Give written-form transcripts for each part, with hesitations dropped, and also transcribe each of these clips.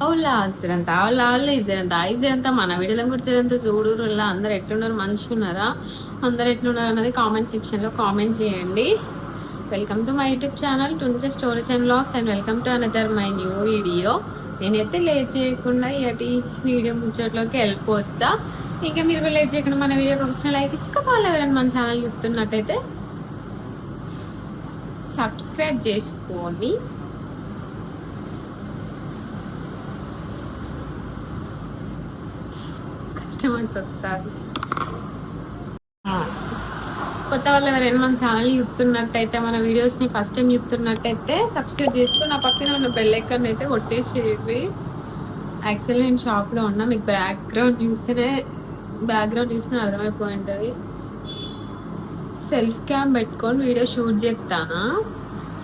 అవులా అసలంత అవులా ఇజరంత ఇజరంత మన వీడియోలను కూడా జరంత చూడురులా అందరు ఎట్లున్నారు మంచిగున్నారా అందరు ఎట్లున్నారు అన్నది కామెంట్ సెక్షన్ లో కామెంట్ చేయండి. Welcome to my YouTube channel టుంచే stories and vlogs and welcome to another my new video. నేనైతే లేట్ చేయకుండా ఇటు వీడియో ముచ్చట్లోకి వెళ్ళిపోతా. ఇంకా మీరు కూడా లేట్ చేయకుండా మన వీడియోకి వచ్చిన లైక్ ఇచ్చుకోవాలి. ఎవరైనా మన ఛానల్ చూస్తున్నట్టయితే సబ్స్క్రైబ్ చేసుకోండి. కస్టమర్స్ వస్తారు. కొత్త వాళ్ళు ఎవరైనా మన ఛానల్ చూస్తున్నట్టయితే మన వీడియోస్ని ఫస్ట్ టైం చూస్తున్నట్టయితే సబ్స్క్రైబ్ చేసుకుని నా పక్కన ఉన్న బెల్ ఐకాన్ అయితే కొట్టేసేయండి. యాక్చువల్లీ నేను షాప్లో ఉన్నా, మీకు బ్యాక్గ్రౌండ్ చూస్తేనే అర్థమైపోయి ఉంటుంది. సెల్ఫ్ క్యామ్ పెట్టుకొని వీడియో షూట్ చేస్తానా.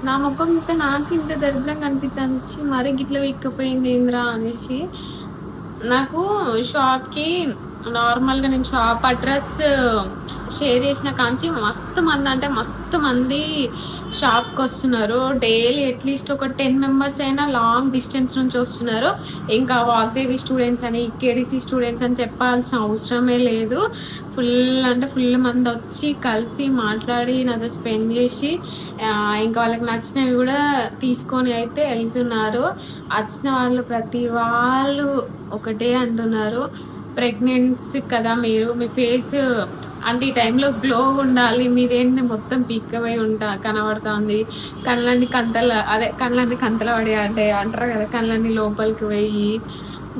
నా ముఖం ఇంకా నాకు ఇంత దరిద్రంగా అనిపిస్తుంది, మరీ గిట్ల విక్కపోయింది ఏంద్రా అనేసి. నాకు షాప్కి నార్మల్గా నేను షాప్ అడ్రస్ షేర్ చేసిన కాంచి మస్తు మంది షాప్కి వస్తున్నారు. డైలీ అట్లీస్ట్ ఒక 10 మెంబర్స్ అయినా లాంగ్ డిస్టెన్స్ నుంచి వస్తున్నారు. ఇంకా వాగ్దేవి స్టూడెంట్స్ అని కేడీసీ స్టూడెంట్స్ అని చెప్పాల్సిన అవసరమే లేదు. ఫుల్ మంది వచ్చి కలిసి మాట్లాడి నాతో స్పెండ్ చేసి ఇంకా వాళ్ళకి నచ్చినవి కూడా తీసుకొని అయితే వెళ్తున్నారు. వచ్చిన వాళ్ళు ప్రతి వాళ్ళు ఒకటే అంటున్నారు, ప్రెగ్నెన్సీ కదా మీరు, మీ ఫేస్ అంటే ఈ టైంలో గ్లో ఉండాలి, మీదేంటి మొత్తం పీక్కవై కనబడుతుంది, కళ్ళన్నీ కంతల పడి అంటే అంటారు కదా, కళ్ళన్నీ లోపలికి పోయి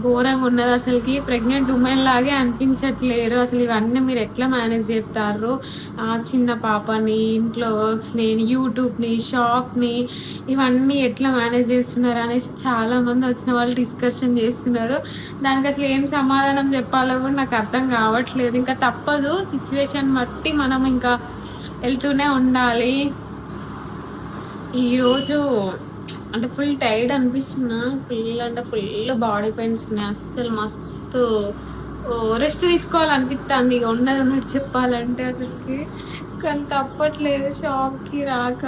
ఘోరంగా ఉన్నది. అసలుకి ప్రెగ్నెంట్ ఉమెన్ లాగే అనిపించట్లేరు. అసలు ఇవన్నీ మీరు ఎట్లా మేనేజ్ చేస్తారు? చిన్న పాపని, ఇంట్లో వర్క్స్ని, యూట్యూబ్ని, షాప్ని, ఇవన్నీ ఎట్లా మేనేజ్ చేస్తున్నారు అనేసి చాలామంది వచ్చిన వాళ్ళు డిస్కషన్ చేస్తున్నారు. దానికి అసలు ఏం సమాధానం చెప్పాలో కూడా నాకు అర్థం కావట్లేదు. ఇంకా తప్పదు, సిచ్యువేషన్ బట్టి మనం ఇంకా వెళ్తూనే ఉండాలి. ఈరోజు అంటే ఫుల్ టైర్డ్ అనిపిస్తున్నా, ఫుల్ బాడీ పెయిన్స్ ఉన్నాయి. అస్సలు మస్తు రెస్ట్ తీసుకోవాలనిపిస్తుంది ఇక ఉన్నదన్నట్టు చెప్పాలంటే అసలుకి. కానీ తప్పట్లేదు, షాప్కి రాక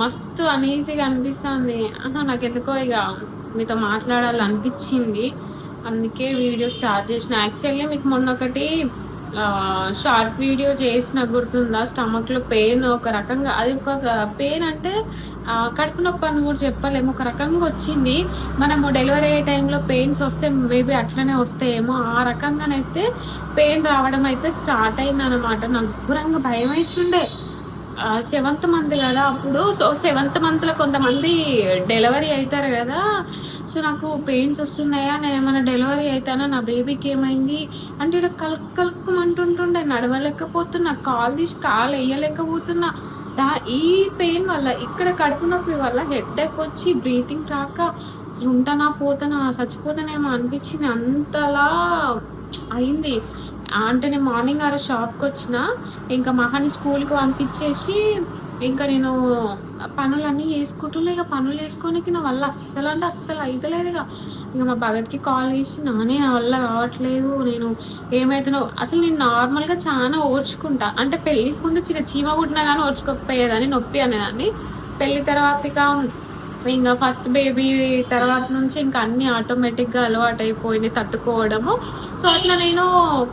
మస్తు అనీజీగా అనిపిస్తుంది. నాకు ఎందుకో ఇక మీతో మాట్లాడాలనిపించింది, అందుకే వీడియో స్టార్ట్ చేసిన. యాక్చువల్లీ మీకు మొన్న ఒకటి షార్ట్ వీడియో చేసిన గుర్తుందా? స్టమక్లో పెయిన్ ఒక రకంగా, అది ఒక పెయిన్ అంటే కడుపు నొప్పి అని కూడా చెప్పలేము, ఒక రకంగా వచ్చింది. మనము డెలివరీ అయ్యే టైంలో పెయిన్స్ వస్తే మేబీ అట్లనే వస్తాయేమో, ఆ రకంగానైతే పెయిన్ రావడం అయితే స్టార్ట్ అయింది అనమాట. నాకు దూరంగా భయం వేసి ఉండే. 7th మంత్ కదా అప్పుడు. సో 7th మంత్లో కొంతమంది డెలివరీ అవుతారు కదా. సో నాకు పెయిన్స్ వస్తున్నాయా, నేను ఏమైనా డెలివరీ అవుతానా, నా బేబీకి ఏమైంది అంటే ఇక్కడ కలుక్కుమంటుంటుండే, నడవలేకపోతున్నా, కాలు తీసి కాలు వేయలేకపోతున్నా. ఈ పెయిన్ వల్ల, ఇక్కడ కడుపు నొప్పి వల్ల హెడ్ఏక్ వచ్చి బ్రీతింగ్ రాక అసలు ఉంటానా పోతానా చచ్చిపోతానేమో అనిపించింది, అంతలా అయింది. అంటే నేను మార్నింగ్ షాప్కి వచ్చిన, ఇంకా మహాని స్కూల్కి పంపించేసి ఇంకా నేను పనులన్నీ చేసుకుంటున్నా. ఇక పనులు చేసుకోనికి నా వల్ల అస్సలు అయితలేదు. ఇక మా భగత్కి కాల్ చేసి, నా వల్ల కావట్లేదు, నేను ఏమైతున్నావు. అసలు నేను నార్మల్గా చాలా ఓర్చుకుంటా, అంటే పెళ్ళికి ముందు చిన్న చీమ కుట్టినా కానీ ఓర్చుకోకపోయేదాన్ని, నొప్పి అనేదాన్ని. పెళ్ళి తర్వాత ఇంకా ఫస్ట్ బేబీ తర్వాత నుంచి ఇంకా అన్నీ ఆటోమేటిక్గా అలవాటు అయిపోయింది తట్టుకోవడము. సో అట్లా నేను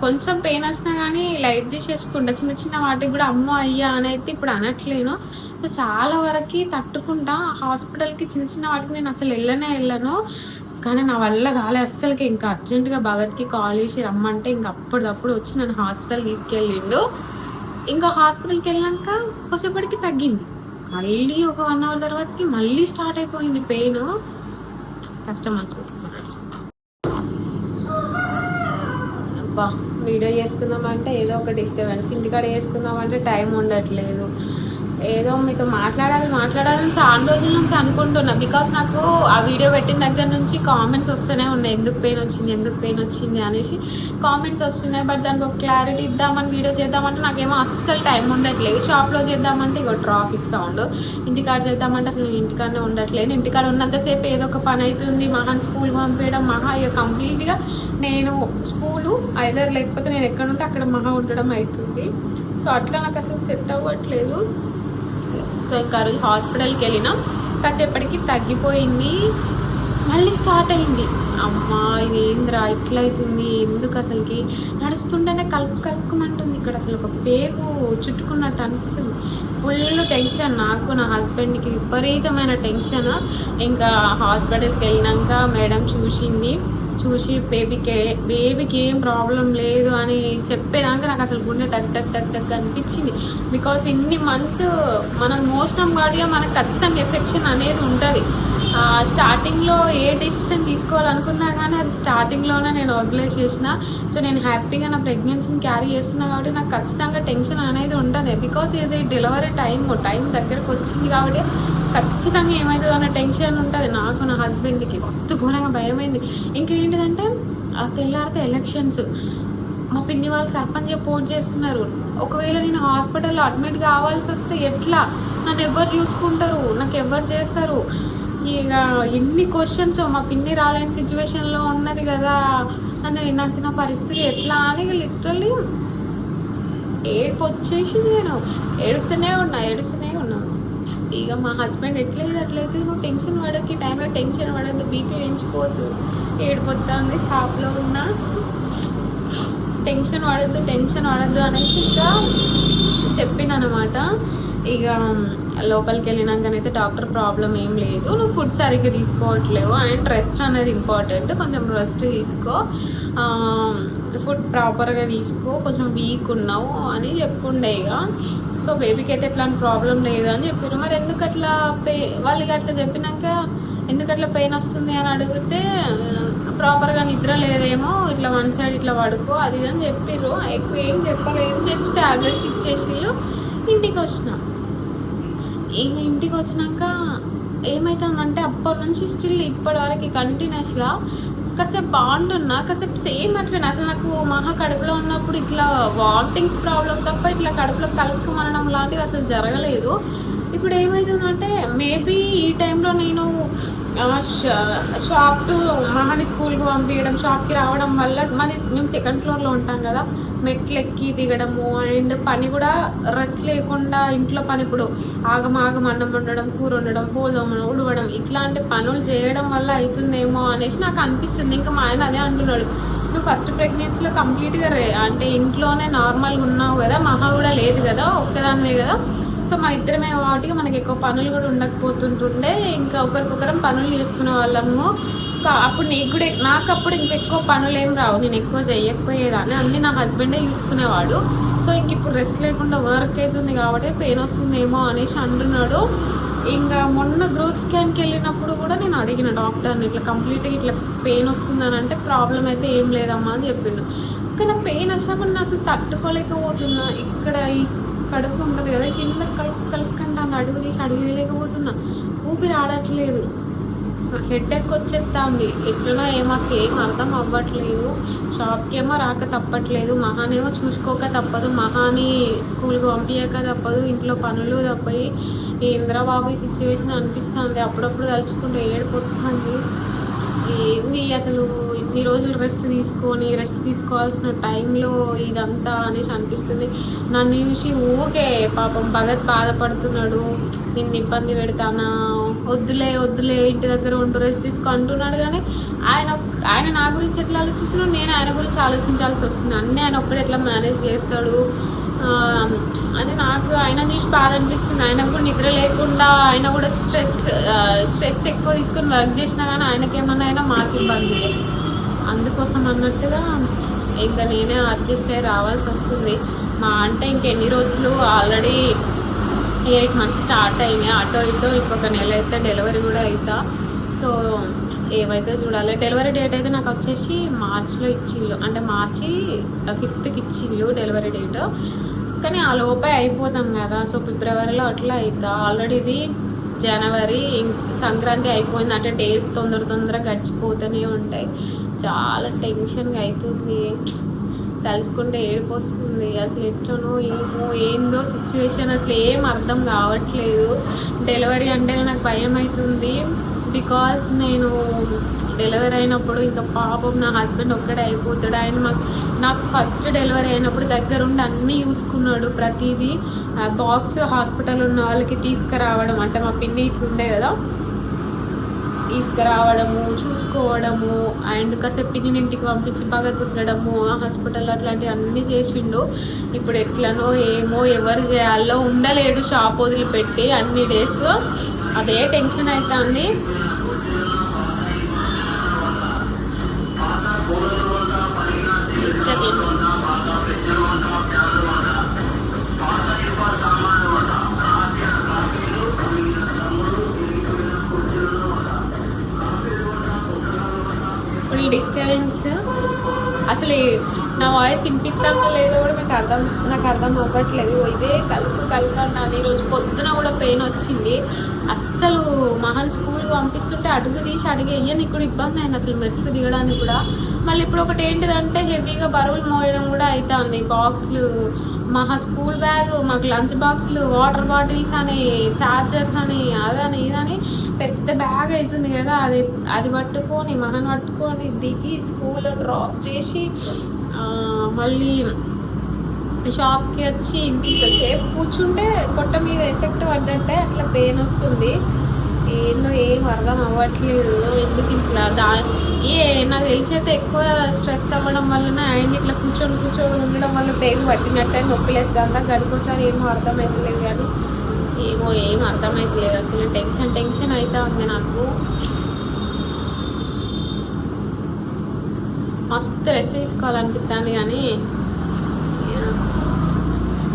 కొంచెం పెయిన్ వచ్చినా కానీ లైట్ తీసేసుకుంటా, చిన్న వాటికి కూడా అమ్మో అయ్యా అని అయితే ఇప్పుడు అనట్లేను. సో చాలా వరకు తట్టుకుంటా. హాస్పిటల్కి చిన్న వాటికి నేను అసలు వెళ్ళను, కానీ నా వల్ల కాలే అస్సలకి. ఇంకా అర్జెంటుగా భగత్కి కాల్ చేసి రమ్మంటే ఇంకా అప్పటికప్పుడు వచ్చి నన్ను హాస్పిటల్ తీసుకెళ్ళిండు. ఇంకా హాస్పిటల్కి వెళ్ళాక కొద్దిసేపటికి తగ్గింది, మళ్ళీ ఒక 1 hour తర్వాతకి మళ్ళీ స్టార్ట్ అయిపోయింది పెయిన్. కష్టం అనిపిస్తుంది. అబ్బా వీడియో చేసుకుందామంటే ఏదో ఒక డిస్టర్బెన్స్, ఇంటికాడ చేసుకుందామంటే టైం ఉండట్లేదు. ఏదో మీతో మాట్లాడాలని చాలా రోజుల నుంచి అనుకుంటున్నా. బికాస్ నాకు ఆ వీడియో పెట్టిన దగ్గర నుంచి కామెంట్స్ వస్తూనే ఉన్నాయి, ఎందుకు పెయిన్ వచ్చింది అనేసి కామెంట్స్ వస్తున్నాయి. బట్ దానికి ఒక క్లారిటీ ఇద్దామని వీడియో చేద్దామంటే నాకేమో అస్సలు టైం ఉండట్లేదు. షాప్లో చేద్దామంటే ఇక ట్రాఫిక్ సౌండ్, ఇంటికాడ చేద్దామంటే అసలు ఇంటికాడనే ఉండట్లేదు. ఇంటికాడ ఉన్నంతసేపు ఏదో ఒక పని అవుతుంది. మహాన్ స్కూల్ పంపించడం, ఇక కంప్లీట్గా నేను స్కూలు ఐదర్ లేకపోతే నేను ఎక్కడ ఉంటే అక్కడ ఉండడం అవుతుంది. సో అట్లా నాకు అసలు సెట్ అవ్వట్లేదు. సో ఇంకా రోజు హాస్పిటల్కి వెళ్ళినా, కాసేపటికి తగ్గిపోయింది. మళ్ళీ స్టార్ట్ అయింది. అమ్మా ఇది ఏందిరా ఇట్లా అవుతుంది, ఎందుకు అసలుకి నడుస్తుంటేనే కలుక్కుమంటుంది, ఇక్కడ అసలు ఒక పేగు చుట్టుకున్నట్టు అనిపిస్తుంది. ఫుల్ టెన్షన్ నాకు, నా హస్బెండ్కి విపరీతమైన టెన్షన్. ఇంకా హాస్పిటల్కి వెళ్ళినాక మేడం చూసి బేబీకి ఏం ప్రాబ్లం లేదు అని చెప్పేదాకా నాకు అసలు గుండె టక్ అనిపించింది. బికాస్ ఇన్ని మంత్స్ మనం మోసినాం కాబట్టి మనకు ఖచ్చితంగా ఎఫెక్షన్ అనేది ఉంటుంది. స్టార్టింగ్లో ఏ డెసిషన్ తీసుకోవాలనుకున్నా కానీ అది స్టార్టింగ్లోనే నేను వదిలేసేసిన. సో నేను హ్యాపీగా నా ప్రెగ్నెన్సీని క్యారీ చేస్తున్నా కాబట్టి నాకు ఖచ్చితంగా టెన్షన్ అనేది ఉంటుంది. బికాస్ ఇది డెలివరీ టైం దగ్గరకు వచ్చింది కాబట్టి ఖచ్చితంగా ఏమవుతుందో అన్న టెన్షన్ ఉంటుంది నాకు, నా హస్బెండ్కి. మస్తు ఘోరంగా భయమైంది. ఇంకేంటిదంటే ఆ తెల్లారితే ఎలక్షన్స్, మా పిన్ని వాళ్ళు సర్పంచ్ పోస్ట్ చేస్తున్నారు. ఒకవేళ నేను హాస్పిటల్లో అడ్మిట్ కావాల్సి వస్తే ఎట్లా, నన్ను ఎవరు చూసుకుంటారు, నాకు ఎవరు చేస్తారు? ఇక ఎన్ని క్వశ్చన్స్. మా పిన్ని రాలేని సిచ్యువేషన్లో ఉన్నది కదా, నాకు నా పరిస్థితి ఎట్లా అని లిటరల్లీ ఏడుపు వచ్చేసి నేను ఏడుస్తూనే ఉన్నాను. ఇక మా హస్బెండ్ అట్లయితే నువ్వు టెన్షన్ పడకి, టైంలో టెన్షన్ పడద్దు, బీపీ పెంచుకోవద్దు, ఏడిపోతుంది, షాప్లో ఉన్నా, టెన్షన్ పడద్దు అనేసి ఇంకా చెప్పిండనమాట. ఇక లోపలికి వెళ్ళినాకనైతే డాక్టర్ ప్రాబ్లం ఏం లేదు, నువ్వు ఫుడ్ సరిగ్గా తీసుకోవట్లేవు అండ్ రెస్ట్ అనేది ఇంపార్టెంట్, కొంచెం రెస్ట్ తీసుకో, ఫుడ్ ప్రాపర్గా తీసుకో, కొంచెం వీక్ ఉన్నావు అని చెప్పుండే. ఇక సో బేబీకి అయితే ఎట్లాంటి ప్రాబ్లం లేదు అని చెప్పారు. మరి ఎందుకు అట్లా వాళ్ళకి అట్లా చెప్పినాక ఎందుకు అట్లా పెయిన్ వస్తుంది అని అడిగితే ప్రాపర్గా నిద్ర లేదేమో, ఇట్లా వన్ సైడ్ ఇట్లా పడుకో అది అని చెప్పారు. ఎక్కువ ఏం చెప్పలేదు, జస్ట్ టాబ్లెట్స్ ఇచ్చేసి ఇంటికి వచ్చినాం. ఇంకా ఇంటికి వచ్చినాక ఏమవుతుందంటే అప్పటి నుంచి స్టిల్ ఇప్పటి వరకు కంటిన్యూస్గా కాసేపు బాగుంటున్నా, కాసేపు సేమ్ అట్లనే. అసలు నాకు మహా కడుపులో ఉన్నప్పుడు ఇట్లా వామిటింగ్స్ ప్రాబ్లం తప్ప ఇట్లా కడుపులో కలుపుమనడం లాంటివి అసలు జరగలేదు. ఇప్పుడు ఏమవుతుందంటే మేబీ ఈ టైంలో నేను షాప్ టు మహాని స్కూల్కి పంపించడం, షాప్కి రావడం వల్ల మేము సెకండ్ ఫ్లోర్లో ఉంటాం కదా, మెట్లు ఎక్కి దిగడము అండ్ పని కూడా రెస్ట్ లేకుండా ఇంట్లో పని, ఇప్పుడు ఆగం అన్నం వండడం, కూర వండడం, పోదమ్మడం, ఉడవడం, ఇట్లాంటి పనులు చేయడం వల్ల అవుతుందేమో అనేసి నాకు అనిపిస్తుంది. ఇంకా మా ఆయన అదే అంటున్నాడు, నువ్వు ఫస్ట్ ప్రెగ్నెన్సీలో కంప్లీట్గా అంటే ఇంట్లోనే నార్మల్గా ఉన్నావు కదా, మహా కూడా లేదు కదా, ఒక్కదానివే కదా, సో మన ఇద్దరమే కాబట్టి మనకి ఎక్కువ పనులు కూడా ఉండకపోతుంటుండే, ఇంకా ఒకరికొకరం పనులు చేసుకునే వాళ్ళము. అప్పుడు నాకు అప్పుడు ఇంకెక్కువ పనులు ఏం రావు, నేను ఎక్కువ చేయకపోయేదాన్ని, అన్నీ నా హస్బెండే చూసుకునేవాడు. సో ఇంక ఇప్పుడు రెస్ట్ లేకుండా వర్క్ అవుతుంది కాబట్టి పెయిన్ వస్తుందేమో అనేసి అంటున్నాడు. ఇంకా మొన్న గ్రోత్ స్కాన్కి వెళ్ళినప్పుడు కూడా నేను అడిగిన డాక్టర్ని, ఇట్లా కంప్లీట్గా ఇట్లా పెయిన్ వస్తుందని అంటే ప్రాబ్లం అయితే ఏం లేదమ్మా అని చెప్పిండు. కానీ పెయిన్ వచ్చినప్పుడు నాకు తట్టుకోలేకపోతున్నా, ఇక్కడ ఈ కడుపు ఉంటుంది కదా, కింద కలుపుకంటే అడుగు తీసి అడగలేకపోతున్నా, ఊపిరి ఆడట్లేదు, హెడేక్ వచ్చేస్తుంది, ఎట్లనో ఏమో ఏం అర్థం అవ్వట్లేదు. షాప్కి ఏమో రాక తప్పట్లేదు, మహానేమో చూసుకోక తప్పదు, మహాని స్కూల్కి పంపించక తప్పదు, ఇంట్లో పనులు తప్పయి ఇంద్రబాబు ఈ సిచ్యువేషన్ అనిపిస్తుంది. అప్పుడప్పుడు తలుచుకుంటే ఏడిపోతుంది. ఏంది అసలు ఇన్ని రోజులు రెస్ట్ తీసుకోవాల్సిన టైంలో ఇదంతా అనేసి అనిపిస్తుంది. నన్ను చూసి ఊకే పాపం భగత్ బాధపడుతున్నాడు, నిన్ను ఇబ్బంది పెడతానా, వద్దులే ఇంటి దగ్గర ఉంటూ రెస్ట్ తీసుకో అంటున్నాడు. కానీ ఆయన నా గురించి ఎట్లా ఆలోచిస్తున్నాడు, నేను ఆయన గురించి ఆలోచించాల్సి వస్తుంది. అన్నీ ఆయన ఒక్కడే ఎట్లా మేనేజ్ చేస్తాడు అని నాకు ఆయన చూసి బాధ అనిపిస్తుంది. ఆయన కూడా నిద్ర లేకుండా ఆయన కూడా స్ట్రెస్ ఎక్కువ తీసుకొని వర్క్ చేసినా కానీ ఆయనకేమన్నా అయినా మాకు ఇబ్బంది. అందుకోసం అన్నట్టుగా ఇంకా నేనే అడ్జస్ట్ అయ్యి రావాల్సి వస్తుంది. మా అంటే ఇంకెన్ని రోజులు ఆల్రెడీ 8 months స్టార్ట్ అయినాయి, అటో ఇటో ఇంకొక నెల అయితే డెలివరీ కూడా అవుతా. సో ఏమైతే చూడాలి. డెలివరీ డేట్ అయితే నాకు వచ్చేసి మార్చిలో ఇచ్చిళ్ళు, అంటే మార్చి 5th ఇచ్చిళ్ళు డెలివరీ డేట్. కానీ ఆ లోపే అయిపోతాం కదా, సో ఫిబ్రవరిలో అట్లా అవుతా. ఆల్రెడీ ఇది జనవరి, సంక్రాంతి అయిపోయింది, అంటే డేస్ తొందరగా గడిచిపోతూనే ఉంటాయి. చాలా టెన్షన్గా అవుతుంది, తలుచుకుంటే ఏడుపు వస్తుంది. అసలు ఎట్లనో ఏందో సిచ్యువేషన్ అసలు ఏం అర్థం కావట్లేదు. డెలివరీ అంటే నాకు భయం అవుతుంది. బికాస్ నేను డెలివరీ అయినప్పుడు ఇంకా పాపం నా హస్బెండ్ ఒక్కడే అయిపోతాడు. ఆయన నాకు ఫస్ట్ డెలివరీ అయినప్పుడు దగ్గరుండి అన్నీ చూసుకున్నాడు, ప్రతిదీ. బాక్స్ హాస్పిటల్ ఉన్న వాళ్ళకి తీసుకురావడం, అంటే మా పిన్ని ఇట్లుండే కదా, తీసుకురావడము, చూసుకోవడము, అండ్ కాసేపు ఇంటికి పంపించి భగత్ ఉండడము, హాస్పిటల్ అట్లాంటివి అన్నీ చేసిండు. ఇప్పుడు ఎట్లనో ఏమో, ఎవరు చేయాలో ఉండలేడు షాప్ వదిలిపెట్టి అన్ని డేస్. అదే టెన్షన్ అవుతుంది. Full disturbance. అసలు నా వాయిస్ వినిపిస్తామో లేదో కూడా నాకు అర్థం అవ్వట్లేదు. ఇదే కలుపుతున్నాను. ఈరోజు పొద్దున కూడా పెయిన్ వచ్చింది. అస్సలు మహన్ స్కూల్కి పంపిస్తుంటే అడుగు తీసి అడిగేయని ఇక్కడ ఇబ్బంది అయింది అసలు మెట్లు దిగడానికి కూడా. మళ్ళీ ఇప్పుడు ఒకటి ఏంటిదంటే హెవీగా బరువులు మోయడం కూడా అవుతుంది. బాక్స్లు, మా స్కూల్ బ్యాగ్, మాకు లంచ్ బాక్స్లు, వాటర్ బాటిల్స్ అని, చార్జర్స్ అని, అదని ఇదని పెద్ద బ్యాగ్ అవుతుంది కదా. అది పట్టుకొని మహన్ పట్టుకొని దిగి స్కూల్లో డ్రాప్ చేసి మళ్ళీ షాప్కి వచ్చి ఇంటికి సేపు కూర్చుంటే పొట్ట మీద ఎఫెక్ట్ పడ్డంటే అట్లా పెయిన్ వస్తుంది. ఏం అర్థం అవ్వట్లేదు ఎందుకు ఇట్లా. నాకు తెలిసి అయితే ఎక్కువ స్ట్రెస్ అవ్వడం వలన అండ్ ఇట్లా కూర్చొని ఉండడం వల్ల పెయిన్ పట్టినట్టే నొప్పిలేస్తుంది. గడికోసారి ఏమో అర్థమవుతలేదు కానీ ఏం అర్థమవుతలేదు అసలు. టెన్షన్ అయితే ఉంది నాకు. మస్తు రెస్ట్ తీసుకోవాలనిపిస్తుంది కానీ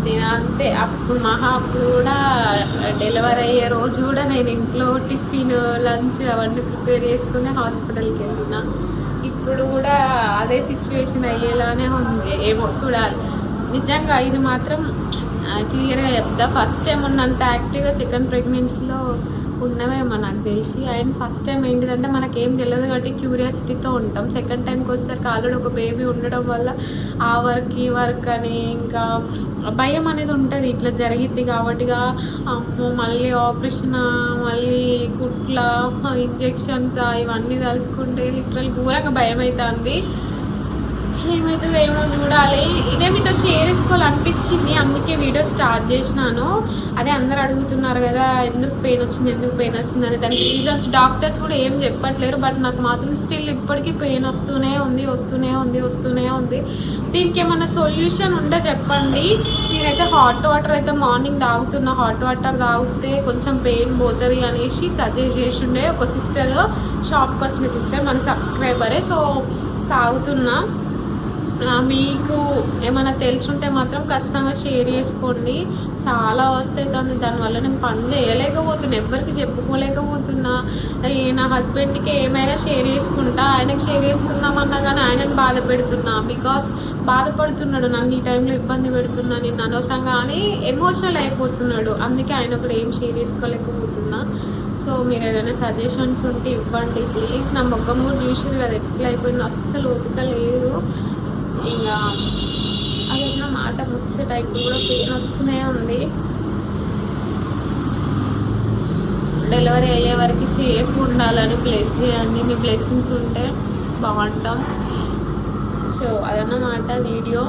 నేను అంతే. అప్పుడు కూడా డెలివరీ అయ్యే రోజు కూడా నేను ఇంట్లో టిఫిన్, లంచ్ అవన్నీ ప్రిపేర్ చేసుకుని హాస్పిటల్కి వెళ్ళిన. ఇప్పుడు కూడా అదే సిచ్యువేషన్ అయ్యేలానే ఉంది. ఏమో చూడాలి. నిజంగా ఇది మాత్రం క్లియర్గా చెప్తా, ఫస్ట్ టైం ఉన్నంత యాక్టివ్గా సెకండ్ ప్రెగ్నెన్సీలో ఉన్నవేమో నాకు తెలిసి. అండ్ ఫస్ట్ టైం ఏంటిదంటే మనకేం తెలియదు కాబట్టి క్యూరియాసిటీతో ఉంటాం. సెకండ్ టైంకి వచ్చేసరికి ఆల్రెడీ ఒక బేబీ ఉండడం వల్ల ఆ వర్క్ ఈ వర్క్ అని ఇంకా భయం అనేది ఉంటుంది. ఇట్లా జరిగిద్ది కాబట్టిగా అమ్మో మళ్ళీ ఆపరేషన్, మళ్ళీ కుట్ల ఇంజెక్షన్స్ ఇవన్నీ తలుచుకుంటే లిటరల్ ఘోరంగా భయం అవుతుంది. ఏమవుతుందో ఏమో చూడాలి. ఇదే మీతో షేర్ చేసుకోవాలనిపించింది, అందుకే వీడియో స్టార్ట్ చేసినాను. అదే అందరు అడుగుతున్నారు కదా ఎందుకు పెయిన్ వచ్చింది అని. దానికి రీజన్స్ డాక్టర్స్ కూడా ఏం చెప్పట్లేరు. బట్ నాకు మాత్రం స్టిల్ ఇప్పటికీ పెయిన్ వస్తూనే ఉంది. దీనికి ఏమైనా సొల్యూషన్ ఉంటే చెప్పండి. నేనైతే హాట్ వాటర్ అయితే మార్నింగ్ తాగుతున్నా. హాట్ వాటర్ తాగితే కొంచెం పెయిన్ పోతుంది అనేసి సజెస్ట్ చేసిండే ఒక సిస్టర్, షాప్కి వచ్చిన సిస్టర్, మన సబ్స్క్రైబరే. సో తాగుతున్నా. మీకు ఏమైనా తెలుసుంటే మాత్రం ఖచ్చితంగా షేర్ చేసుకోండి. చాలా వస్తాయి కానీ దానివల్ల నేను పని చేయలేకపోతున్నా, ఎవరికి చెప్పుకోలేకపోతున్నా. నా హస్బెండ్కి ఏమైనా షేర్ చేసుకుంటా, ఆయనకు షేర్ చేసుకుందామన్నా కానీ ఆయనను బాధ పెడుతున్నా. బికాస్ బాధపడుతున్నాడు, నన్ను ఈ టైంలో ఇబ్బంది పెడుతున్నా, నేను అనవసరంగా అని ఎమోషనల్ అయిపోతున్నాడు. అందుకే ఆయన కూడా ఏం షేర్ చేసుకోలేకపోతున్నా. సో మీరు ఏదైనా సజెషన్స్ ఉంటే ఇవ్వండి ప్లీజ్. నా మొగ్గం కూడా చూసారు కదా ఎట్లా అయిపోయింది, అస్సలు ఓపిక లేదు. ఇంకా అదైనా మాట వచ్చే టైప్ కూడా పెయిన్ వస్తూనే ఉంది. డెలివరీ అయ్యే వరకు సేఫ్ ఉండాలని ప్లేస్ చేయండి. మీ బ్లెస్సింగ్స్ ఉంటే బాగుంటాం. సో అదన్నమాట వీడియో.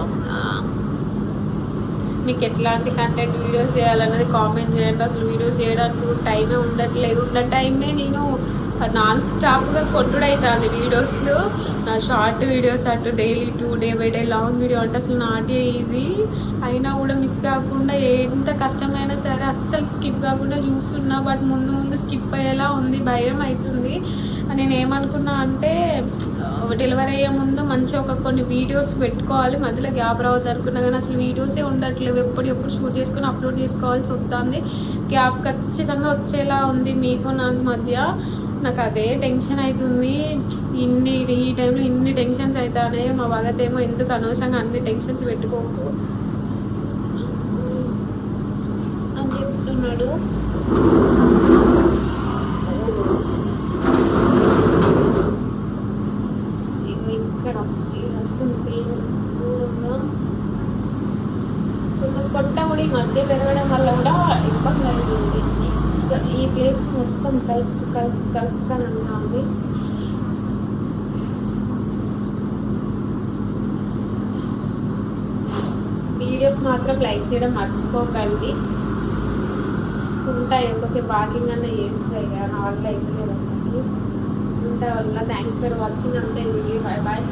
మీకు ఎట్లాంటి కంటెంట్ వీడియోస్ చేయాలన్నది కామెంట్ చేయండి. అసలు వీడియోస్ చేయడానికి టైమే ఉండట్లేదు. ఉన్న టైమే నేను నాన్ స్టాప్గా కొట్టుడవుతుంది వీడియోస్లో. షార్ట్ వీడియోస్ అటు daily 2 day by day long video అంటే అసలు నాట్ ఈజీ. అయినా కూడా మిస్ కాకుండా ఎంత కష్టమైనా సరే అస్సలు స్కిప్ కాకుండా చూస్తున్నా. బట్ ముందు స్కిప్ అయ్యేలా ఉంది, భయం అవుతుంది. నేను ఏమనుకున్నా అంటే డెలివరీ అయ్యే ముందు మంచిగా కొన్ని వీడియోస్ పెట్టుకోవాలి, మధ్యలో గ్యాప్ రావద్దు అనుకున్నా. కానీ అసలు వీడియోసే ఉండట్లేవు. ఎప్పుడు షూట్ చేసుకుని అప్లోడ్ చేసుకోవాల్సి వస్తుంది. గ్యాప్ ఖచ్చితంగా వచ్చేలా ఉంది మీకు నాకు మధ్య. నాకు అదే టెన్షన్ అవుతుంది. ఈ టైంలో ఇన్ని టెన్షన్స్ అవుతానే. మా భగత్ ఏమో ఎందుకు అనవసరంగా అన్ని టెన్షన్స్ పెట్టుకోకు అని చెప్తున్నాడు. ఇక్కడ వస్తుంది పొట్ట కూడా ఈ మధ్య పెరగడం వల్ల కూడా ఇబ్బంది అవుతుంది. ఈ ప్లేస్ మొత్తం కలుపుకొని ఉంది. వీడియోకి మాత్రం లైక్ చేయడం మర్చిపోకండి. ఉంటాయి ఒకసేపు వాకింగ్ అన్న చేస్తాయి కానీ నా వల్ల అయితే లేదు అసలు. అంతే వల్ల థ్యాంక్స్ ఫర్ వాచింగ్ అంతే వీడియో. Bye bye.